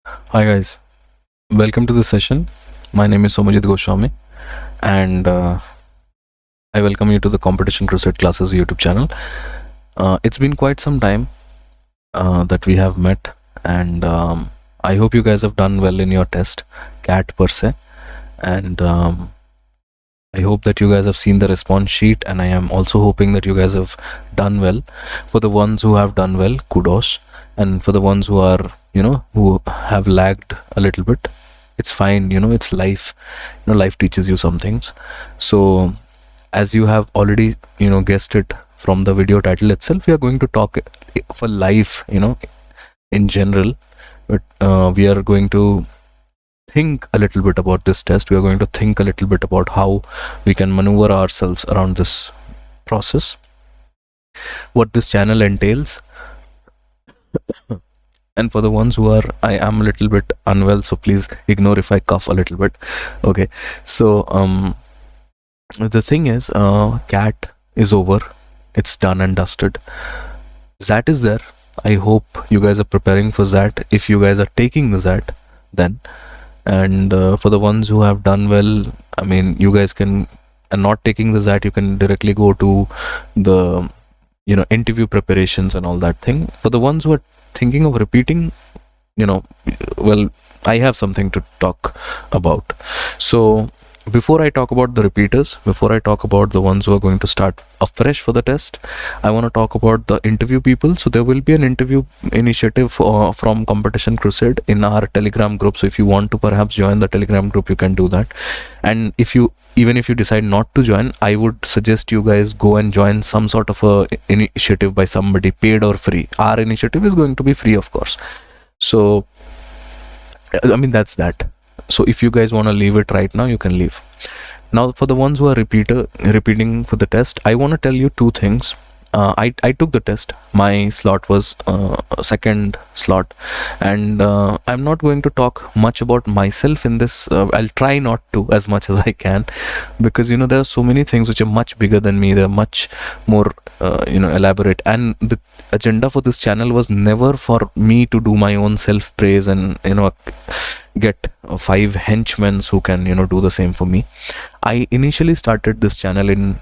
Hi guys, welcome to the session. My name is Somajit Goswami, and I welcome you to the Competition Crusade Classes YouTube channel. It's been quite some time that we have met, and I hope you guys have done well in your test, CAT per se, and I hope that you guys have seen the response sheet, and I am also hoping that you guys have done well. For the ones who have done well, kudos, and for the ones who are, who have lagged a little bit, it's fine. It's life. Life teaches you some things. So, as you have already, guessed it from the video title itself, we are going to talk for life, in general, but we are going to think a little bit about this test. We are going to think a little bit about how we can maneuver ourselves around this process, what this channel entails. And for the ones who are, I am a little bit unwell, so please ignore if I cough a little bit. Okay, so the thing is, cat is over. It's done and dusted. Zat is there. I hope you guys are preparing for Zat. If you guys are taking the Zat, then. And for the ones who have done well, I mean, you guys can, and not taking the Zat, you can directly go to the, interview preparations and all that thing. For the ones who are thinking of repeating, well, I have something to talk about. So before I talk about the repeaters, before I talk about the ones who are going to start afresh for the test, I want to talk about the interview people. So there will be an interview initiative from Competition Crusade in our Telegram group. So if you want to perhaps join the Telegram group, you can do that. And even if you decide not to join, I would suggest you guys go and join some sort of a initiative by somebody, paid or free. Our initiative is going to be free, of course. So I mean, that's that. So if you guys want to leave it right now, you can leave. Now for the ones who are repeating for the test, I want to tell you two things. I took the test. My slot was second slot, and I'm not going to talk much about myself in this. I'll try not to as much as I can, because there are so many things which are much bigger than me. They're much more elaborate, and the agenda for this channel was never for me to do my own self praise and get 5 henchmen who can do the same for me. I initially started this channel in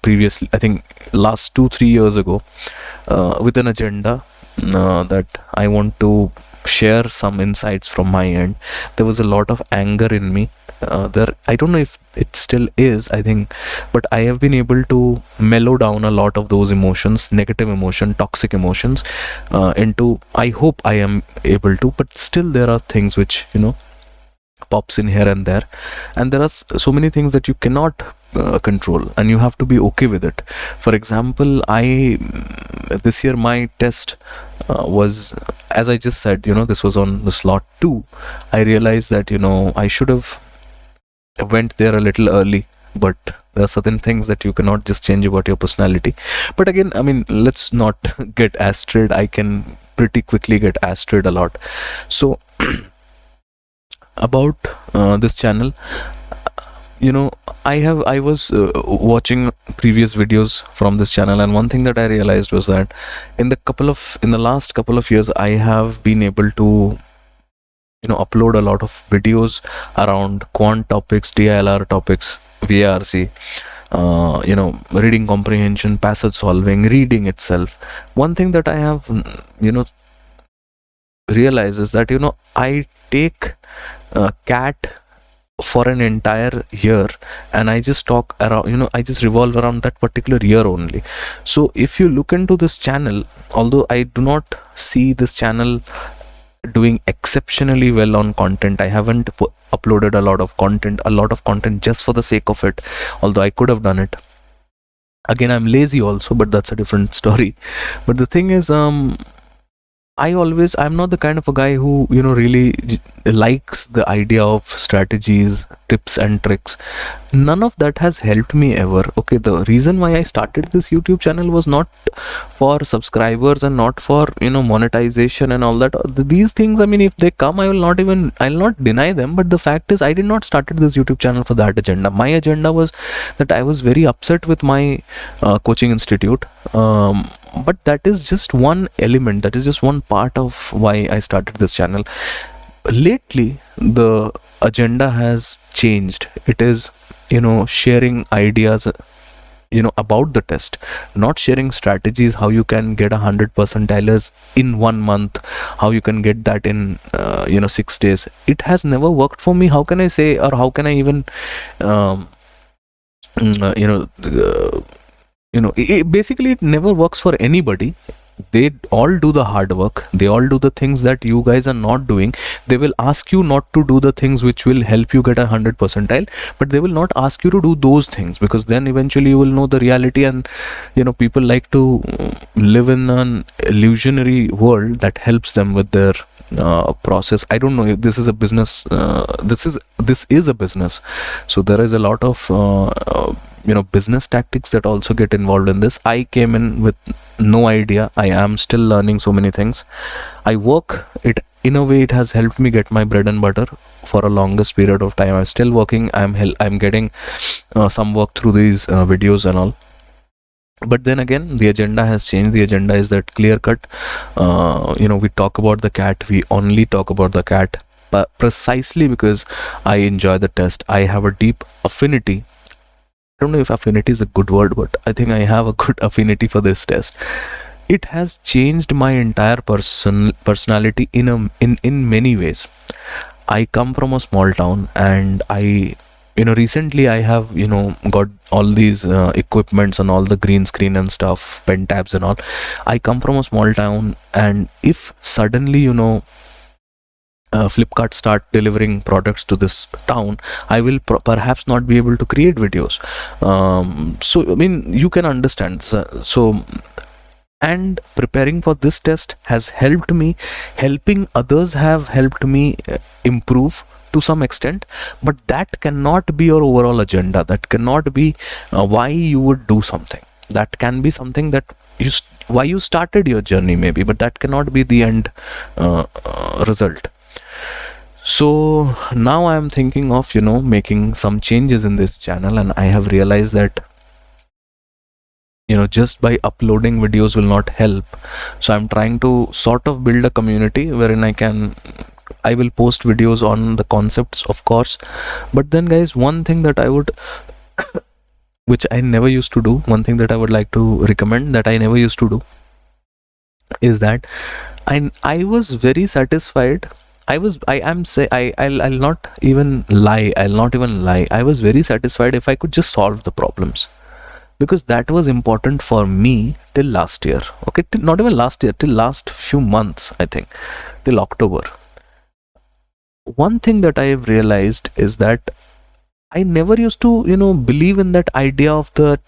previously, I think last 2-3 years ago, with an agenda that I want to share some insights from my end. There was a lot of anger in me. I don't know if it still is, I think, but I have been able to mellow down a lot of those emotions, negative emotion, toxic emotions, into, I hope I am able to, but still there are things which pops in here and there, and there are so many things that you cannot control, and you have to be okay with it. For example, this year my test was, as I just said, this was on the slot 2. I realized that I should have went there a little early, but there are certain things that you cannot just change about your personality. But again, I mean, let's not get astrid. I can pretty quickly get astrid a lot. So about this channel, I was watching previous videos from this channel, and one thing that I realized was that in the last couple of years, I have been able to upload a lot of videos around quant topics, DILR topics, VARC, reading comprehension, passage solving, reading itself. One thing that I have realized is that I take cat for an entire year, and I just talk around, I just revolve around that particular year only. So if you look into this channel, although I do not see this channel doing exceptionally well on content, I haven't uploaded a lot of content just for the sake of it, although I could have done it. Again, I'm lazy also, but that's a different story. But the thing is, I'm not the kind of a guy who really likes the idea of strategies, tips and tricks. None of that has helped me ever. Okay, the reason why I started this YouTube channel was not for subscribers and not for monetization and all that. These things, I mean, if they come, I'll not deny them, but the fact is I did not started this YouTube channel for that agenda. My agenda was that I was very upset with my coaching institute. but that is just one element, that is just one part of why I started this channel. Lately the agenda has changed. It is, sharing ideas, about the test, not sharing strategies, how you can get 100 percentiles in 1 month, how you can get that in 6 days. It has never worked for me. How can I say, or how can I even um, mm, you know basically it never works for anybody. They all do the hard work, they all do the things that you guys are not doing. They will ask you not to do the things which will help you get 100 percentile, but they will not ask you to do those things, because then eventually you will know the reality. And people like to live in an illusionary world that helps them with their process. I don't know if this is a business, this is a business, so there is a lot of business tactics that also get involved in this. I came in with no idea. I am still learning so many things. I work it in a way, it has helped me get my bread and butter for a longest period of time. I'm still working. I'm getting some work through these videos and all. But then again, the agenda has changed. The agenda is that clear cut. We talk about the cat. We only talk about the cat, but precisely because I enjoy the test. I have a deep affinity. I don't know if affinity is a good word, but I think I have a good affinity for this test. It has changed my entire personality in many ways. I come from a small town, and I recently I have got all these equipments and all the green screen and stuff, pen tabs and all. I come from a small town, and if suddenly Flipkart start delivering products to this town, I will perhaps not be able to create videos. So I mean, you can understand. So and preparing for this test has helped me. Helping others have helped me improve to some extent, but that cannot be your overall agenda. That cannot be why you would do something. That can be something that why you started your journey maybe, but that cannot be the end result. So now I am thinking of making some changes in this channel, and I have realized that just by uploading videos will not help. So I'm trying to sort of build a community wherein I will post videos on the concepts, of course. But then guys, one thing that I would which I never used to do, one thing that I would like to recommend that I never used to do is that I was very satisfied. I'll not even lie. I was very satisfied if I could just solve the problems, because that was important for me till last year. Okay, not even last year, till last few months, I think, till October. One thing that I have realized is that I never used to, believe in that idea of the,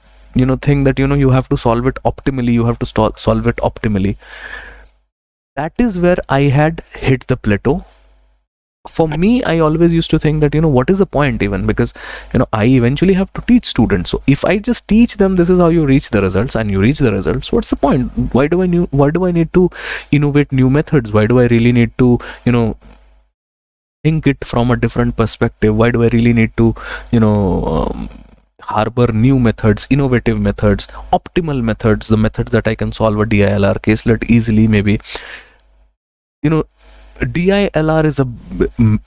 thing that, you have to solve it optimally. You have to solve it optimally. That is where I had hit the plateau. For me, I always used to think that, what is the point even? Because, I eventually have to teach students. So if I just teach them, this is how you reach the results, and you reach the results, what's the point? Why do I need to innovate new methods? Why do I really need to, think it from a different perspective? Why do I really need to, harbor new methods, innovative methods, optimal methods, the methods that I can solve a DILR caselet easily, maybe? DILR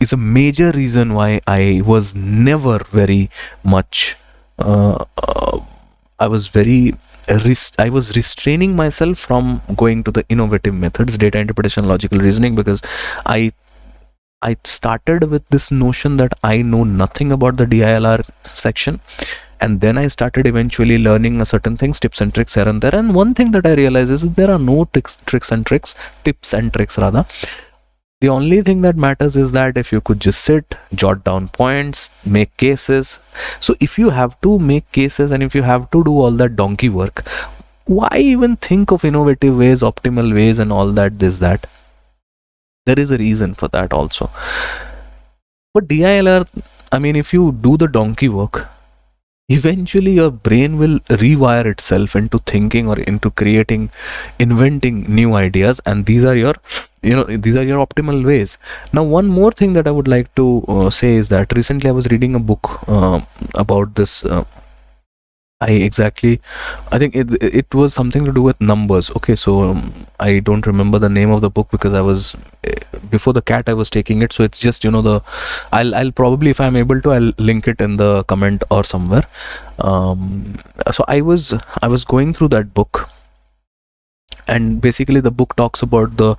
is a major reason why I was never very much I was restraining myself from going to the innovative methods, data interpretation, logical reasoning, because I started with this notion that I know nothing about the DILR section, and then I started eventually learning a certain things, tips and tricks here and there. And one thing that I realized is that there are no tips and tricks. The only thing that matters is that if you could just sit, jot down points, make cases. So if you have to make cases and if you have to do all that donkey work, why even think of innovative ways, optimal ways and all that, that? There is a reason for that also. But DILR, I mean, if you do the donkey work, eventually your brain will rewire itself into thinking or into inventing new ideas, and these are your optimal ways. Now, one more thing that I would like to say is that recently I was reading a book about this I exactly. I think it was something to do with numbers. Okay, so I don't remember the name of the book because I was before the cat I was taking it. So it's just the. I'll probably, if I'm able to, I'll link it in the comment or somewhere. So I was going through that book, and basically the book talks about the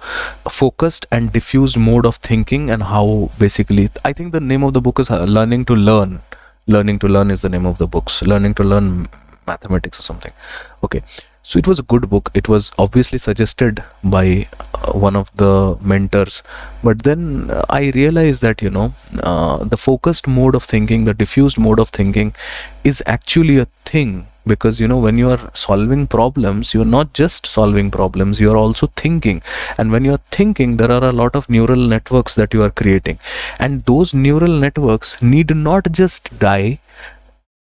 focused and diffused mode of thinking, and how basically, I think the name of the book is Learning to Learn. Learning to Learn is the name of the books. Learning to Learn Mathematics or something. Okay, so it was a good book. It was obviously suggested by one of the mentors, but then I realized that the focused mode of thinking, the diffused mode of thinking, is actually a thing. Because when you are solving problems, you're not just solving problems, you're also thinking. And when you're thinking, there are a lot of neural networks that you are creating, and those neural networks need not just die.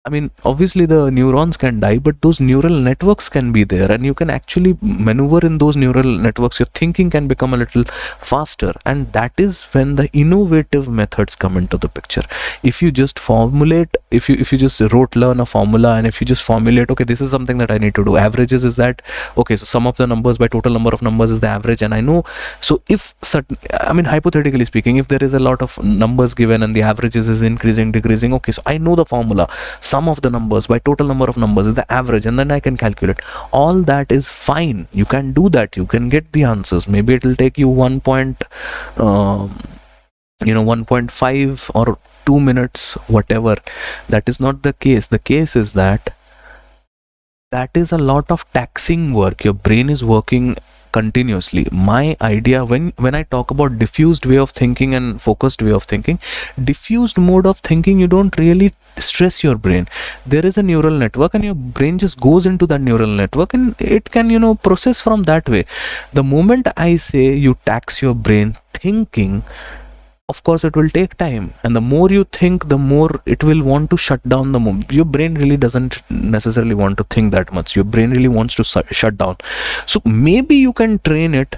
I mean, obviously the neurons can die, but those neural networks can be there, and you can actually maneuver in those neural networks. Your thinking can become a little faster, and that is when the innovative methods come into the picture. If you just formulate, if you just learn a formula, and if you just formulate, okay, this is something that I need to do. Averages is that, okay, so sum of the numbers by total number of numbers is the average, and I know. So if certain, I mean, hypothetically speaking, if there is a lot of numbers given and the averages is increasing, decreasing, okay, so I know the formula. Sum of the numbers by total number of numbers is the average, and then I can calculate. All that is fine. You can do that. You can get the answers. Maybe it will take you 1.5 or 2 minutes, whatever. That is not the case. The case is that is a lot of taxing work. Your brain is working continuously. My idea, when I talk about diffused way of thinking and focused way of thinking, diffused mode of thinking, you don't really stress your brain. There is a neural network, and your brain just goes into that neural network, and it can process from that way. The moment I say you tax your brain thinking, of course it will take time, and the more you think, the more it will want to shut down. Your brain really doesn't necessarily want to think that much. Your brain really wants to shut down. So maybe you can train it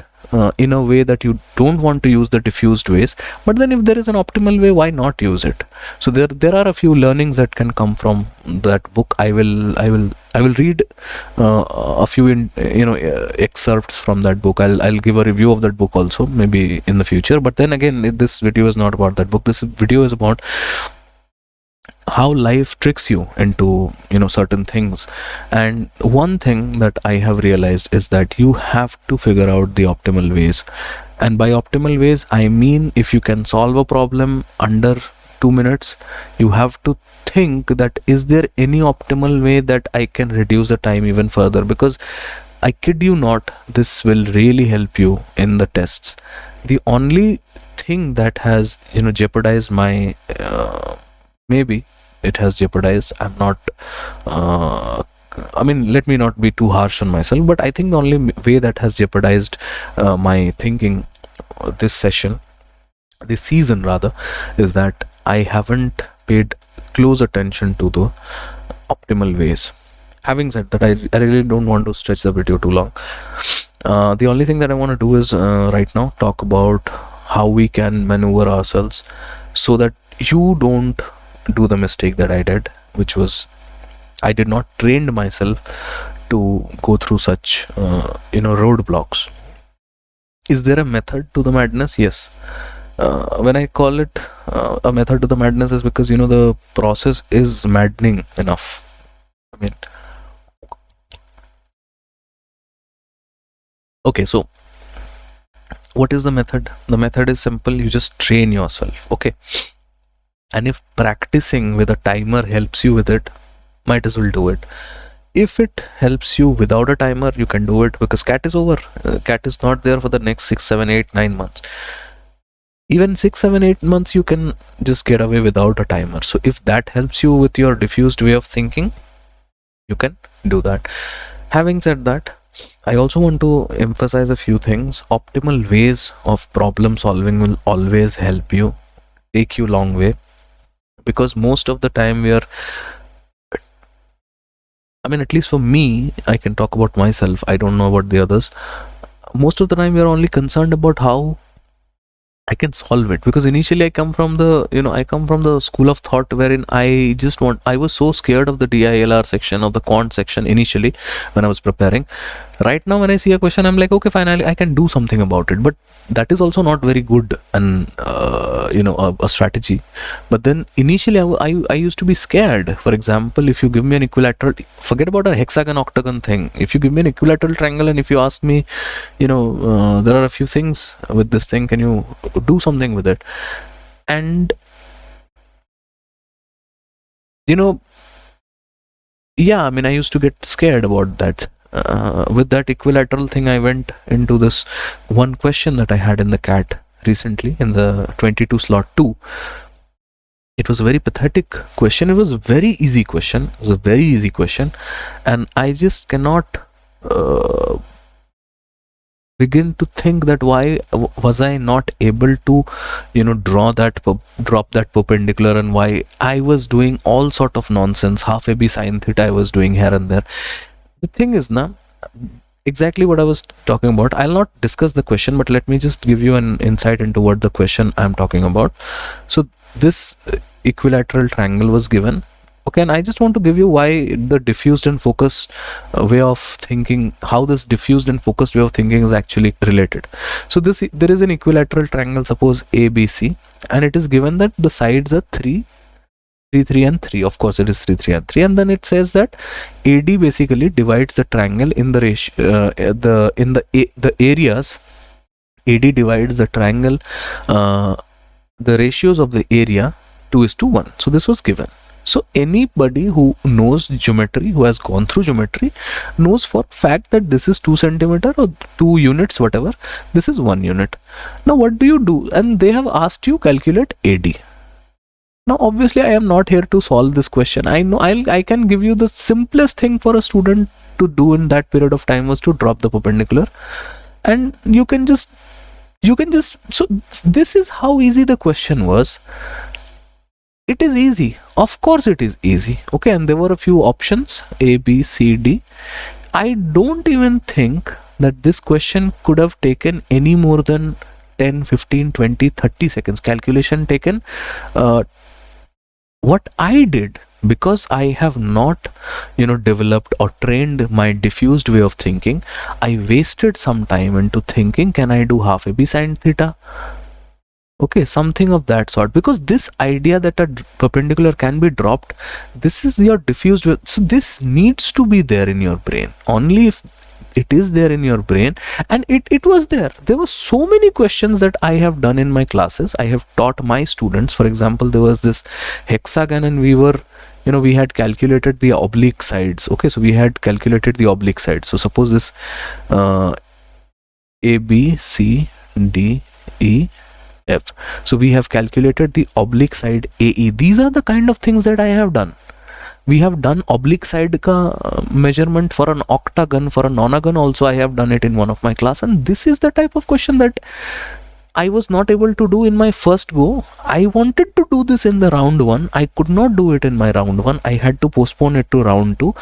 in a way that you don't want to use the diffused ways, but then if there is an optimal way, why not use it? So there are a few learnings that can come from that book. I will read a few excerpts from that book. I'll give a review of that book also, maybe in the future. But then again, this video is not about that book. This video is about how life tricks you into certain things. And one thing that I have realized is that you have to figure out the optimal ways. And by optimal ways, I mean, if you can solve a problem under 2 minutes, you have to think that, is there any optimal way that I can reduce the time even further? Because I kid you not, this will really help you in the tests. The only thing that has jeopardized my maybe it has jeopardized, I'm not I mean, let me not be too harsh on myself, but I think the only way that has jeopardized my thinking this season rather, is that I haven't paid close attention to the optimal ways. Having said that, I really don't want to stretch the video too long. The only thing that I want to do is right now talk about how we can maneuver ourselves so that you don't do the mistake that I did, which was I did not train myself to go through such roadblocks. Is there a method to the madness? Yes. When I call it a method to the madness, is because the process is maddening enough. I mean, okay, so what is the method? The method is simple. You just train yourself. Okay. And if practicing with a timer helps you with it, might as well do it. If it helps you without a timer, you can do it, because cat is over. Cat is not there for the next 6, 7, 8, 9 months. Even 6, 7, 8 months, you can just get away without a timer. So if that helps you with your diffused way of thinking, you can do that. Having said that, I also want to emphasize a few things. Optimal ways of problem solving will always help you, take you long way. Because most of the time at least for me, I can talk about myself, I don't know about the others. Most of the time we are only concerned about how I can solve it, because initially I come from the school of thought wherein I was so scared of the DILR section, of the quant section initially when I was preparing. Right now when I see a question, I'm like, okay, finally I can do something about it. But that is also not very good, and a strategy. But then initially I used to be scared. For example, if you give me an equilateral, forget about a hexagon octagon thing, if you give me an equilateral triangle and if you ask me, there are a few things with this thing, can you do something with it? And you know yeah, I mean, I used to get scared about that. With that equilateral thing, I went into this one question that I had in the cat recently in the 22 slot 2. It was a very pathetic question. It was a very easy question. It was a very easy question, and I just cannot begin to think that why was I not able to drop that perpendicular, and why I was doing all sort of nonsense, half a b sine theta I was doing here and there. The thing is now, exactly what I was talking about. I'll not discuss the question, but let me just give you an insight into what the question I'm talking about. So this equilateral triangle was given. Okay, and I just want to give you why the diffused and focused way of thinking, how this diffused and focused way of thinking is actually related. So there is an equilateral triangle, suppose ABC, and it is given that the sides are 3, 3 and 3. Of course it is 3, 3 and 3, and then it says that AD basically divides the triangle in the ratio, the areas. AD divides the triangle, the ratios of the area 2:1. So this was given. So anybody who knows geometry, who has gone through geometry, knows for fact that this is 2 centimeter or 2 units, whatever. This is 1 unit. Now what do you do? And they have asked you calculate AD. Now obviously I am not here to solve this question. I know I can give you the simplest thing for a student to do in that period of time was to drop the perpendicular, and you can just so this is how easy the question was. It is easy, of course it is easy. Okay, and there were a few options, A, B, C, D. I don't even think that this question could have taken any more than 10, 15, 20, 30 seconds calculation taken. What I did, because I have not developed or trained my diffused way of thinking, I wasted some time into thinking, can I do half a b sine theta? Okay, something of that sort, because this idea that a perpendicular can be dropped, this is your diffused way. So this needs to be there in your brain. Only if it is there in your brain, and it was there were so many questions that I have done in my classes. I have taught my students. For example, there was this hexagon, and we had calculated the oblique sides. Okay, so we had calculated the oblique sides. So suppose this A, B, C, D, E, F. So we have calculated the oblique side AE. These are the kind of things that I have done. We have done oblique side ka measurement for an octagon, for a nonagon also I have done it in one of my class, and this is the type of question that I was not able to do in my first go. I wanted to do this in the round 1. I could not do it in my round 1. I had to postpone it to round 2.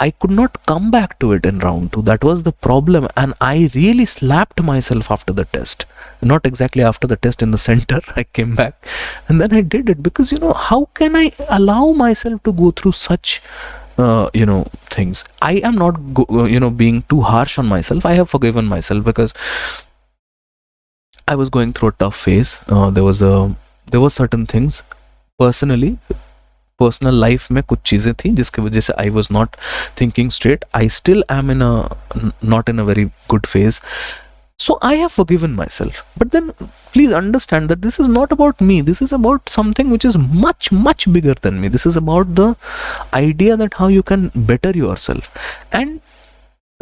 I could not come back to it in round 2. That was the problem, and I really slapped myself after the test. Not exactly after the test, in the center. I came back and then I did it, because how can I allow myself to go through such things? I am not being too harsh on myself. I have forgiven myself because I was going through a tough phase. There were certain things personally, personal life में कुछ चीज़ें थी जिसकी वजह से I was not thinking straight. I still am in not in a very good phase. So I have forgiven myself. But then please understand that this is not about me. This is about something which is much, much bigger than me. This is about the idea that how you can better yourself. And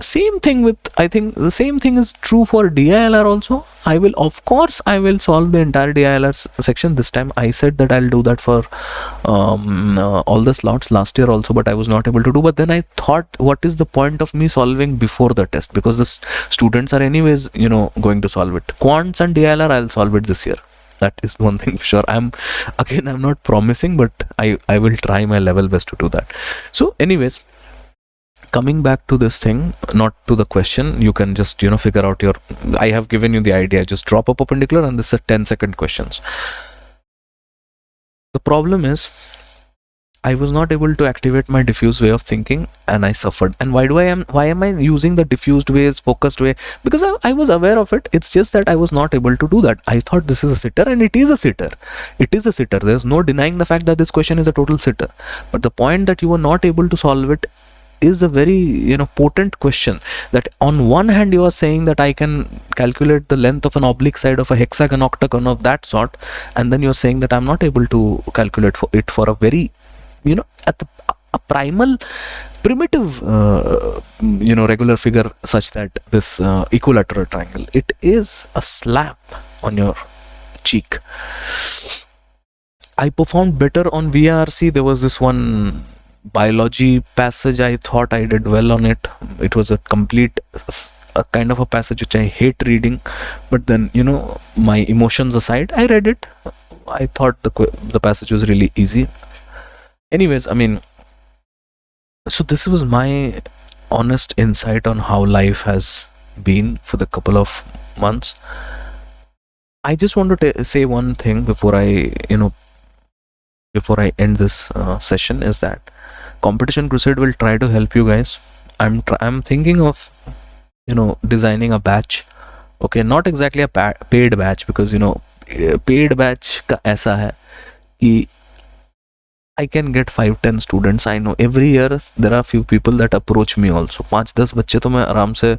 same thing with, I think the same thing is true for DILR also. I will solve the entire DILR section this time. I said that I'll do that for all the slots last year also, but I was not able to do. But then I thought, what is the point of me solving before the test, because the students are anyways going to solve it. Quants and DILR, I'll solve it this year. That is one thing for sure. I'm not promising, but I will try my level best to do that. So anyways, Coming back to this thing, not to the question, you can just figure out your. I have given you the idea. Just drop a perpendicular, and this is 10-second questions. The problem is, I was not able to activate my diffuse way of thinking, and I suffered. And why am I using the diffused ways, focused way? Because I was aware of it. It's just that I was not able to do that. I thought this is a sitter, and it is a sitter. It is a sitter. There's no denying the fact that this question is a total sitter. But the point that you were not able to solve it is a very potent question. That on one hand you are saying that I can calculate the length of an oblique side of a hexagon, octagon of that sort, and then you're saying that I'm not able to calculate for it for a very at a primal primitive regular figure such that this equilateral triangle, it is a slap on your cheek. I performed better on VRC. There was this one biology passage, I thought I did well on it. It was a kind of a passage which I hate reading, but then my emotions aside, I read it. I thought the passage was really easy. Anyways, I mean, so this was my honest insight on how life has been for the couple of months. I just want to say one thing before I end this session, is that Competition Crusade will try to help you guys. I'm thinking of designing a batch. Okay, not exactly a paid batch, because paid batch ka aisa hai ki I can get 5-10 students. I know every year there are few people that approach me also. 5-10 बच्चे तो मैं आराम से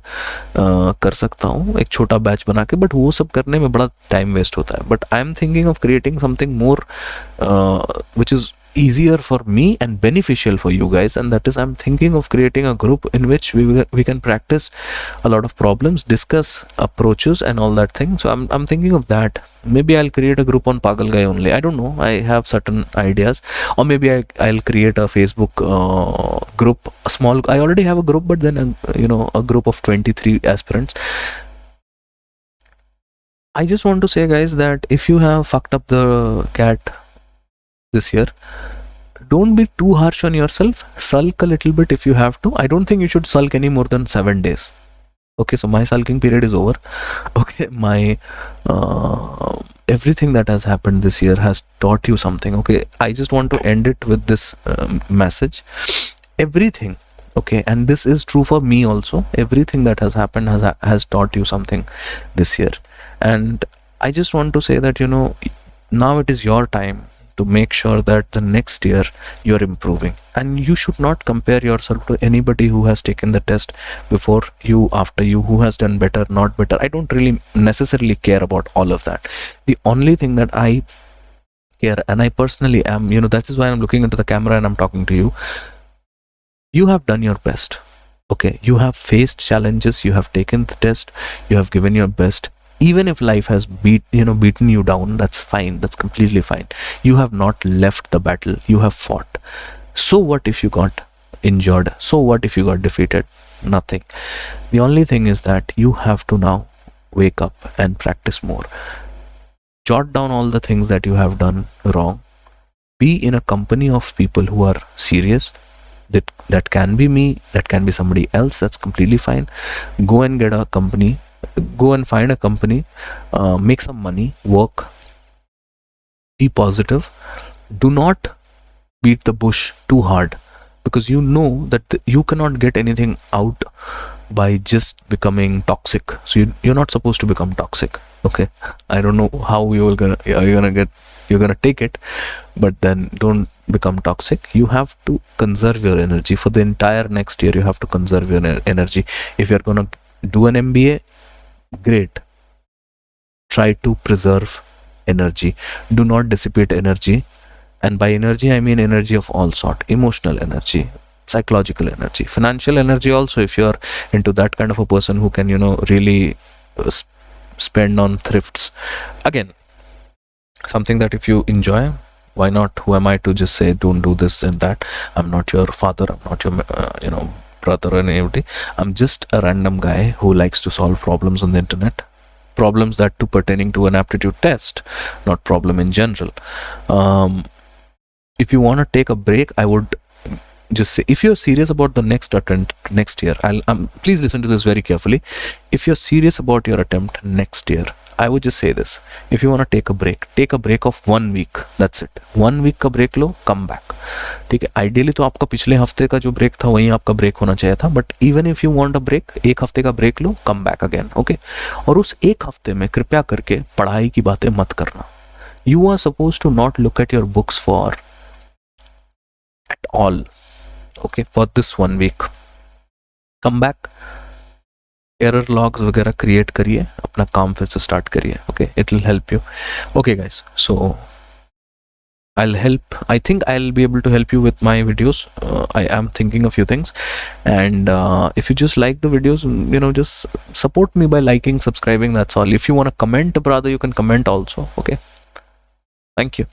कर सकता हूँ एक छोटा बैच बना के, बट वो सब करने में बड़ा टाइम वेस्ट होता है. But I am thinking of creating something more which is easier for me and beneficial for you guys, and that is, I'm thinking of creating a group in which we can practice a lot of problems, discuss approaches and all that thing. So I'm thinking of that. Maybe I'll create a group on Pagal Guy only. I don't know, I have certain ideas. Or maybe I'll create a Facebook group, a small. I already have a group, but then a group of 23 aspirants. I just want to say, guys, that if you have fucked up the cat this year, don't be too harsh on yourself. Sulk a little bit if you have to. I don't think you should sulk any more than 7 days. Okay, so my sulking period is over. Okay, my everything that has happened this year has taught you something. Okay, I just want to end it with this message. Everything, okay, and this is true for me also, everything that has happened has taught you something this year. And I just want to say that now it is your time to make sure that the next year you're improving, and you should not compare yourself to anybody who has taken the test before you, after you, who has done better, not better. I don't really necessarily care about all of that. The only thing that I care, and I personally am, that is why I'm looking into the camera and I'm talking to you. You have done your best. Okay, you have faced challenges, you have taken the test, you have given your best. Even if life has beaten you down, that's fine, that's completely fine. You have not left the battle, you have fought. So what if you got injured? So what if you got defeated? Nothing. The only thing is that you have to now wake up and practice more. Jot down all the things that you have done wrong. Be in a company of people who are serious. That can be me, that can be somebody else, that's completely fine. Go and get a company, go and find a company, make some money, work, be positive. Do not beat the bush too hard, because you know that you cannot get anything out by just becoming toxic. So you're not supposed to become toxic. Okay, I don't know how you're gonna take it, but then don't become toxic. You have to conserve your energy for the entire next year. You have to conserve your energy. If you're gonna do an MBA, great. Try to preserve energy. Do not dissipate energy. And by energy, I mean energy of all sort. Emotional energy, psychological energy, financial energy also, if you're into that kind of a person who can really spend on thrifts. Again, something that if you enjoy, why not? Who am I to just say don't do this and that? I'm not your father, I'm not your brother or anybody. I'm just a random guy who likes to solve problems on the internet, problems that too pertaining to an aptitude test, not problem in general. If you want to take a break, I would just say, if you're serious about the next attempt next year, please listen to this very carefully. If you're serious about your attempt next year, I would just say this: if you want to take a break of 1 week. That's it. 1 week का break लो, come back. ठीक है. Ideally तो आपका पिछले हफ्ते का जो break था वहीं आपका break होना चाहिए था, but even if you want a break, एक हफ्ते का break लो, come back again. Okay. और उस एक हफ्ते में कृपया करके पढ़ाई की बातें मत करना. You are supposed to not look at your books for at all. Okay, for this 1 week. Come back. Error logs वगैरह क्रिएट करिए, अपना काम फिर से स्टार्ट करिए. Okay, it will help you. Okay guys, so I think I'll be able to help you with my videos. I am thinking a few things, and if you just like the videos, just support me by liking, subscribing. That's all. If you want to comment, brother, you can comment also. Okay, thank you.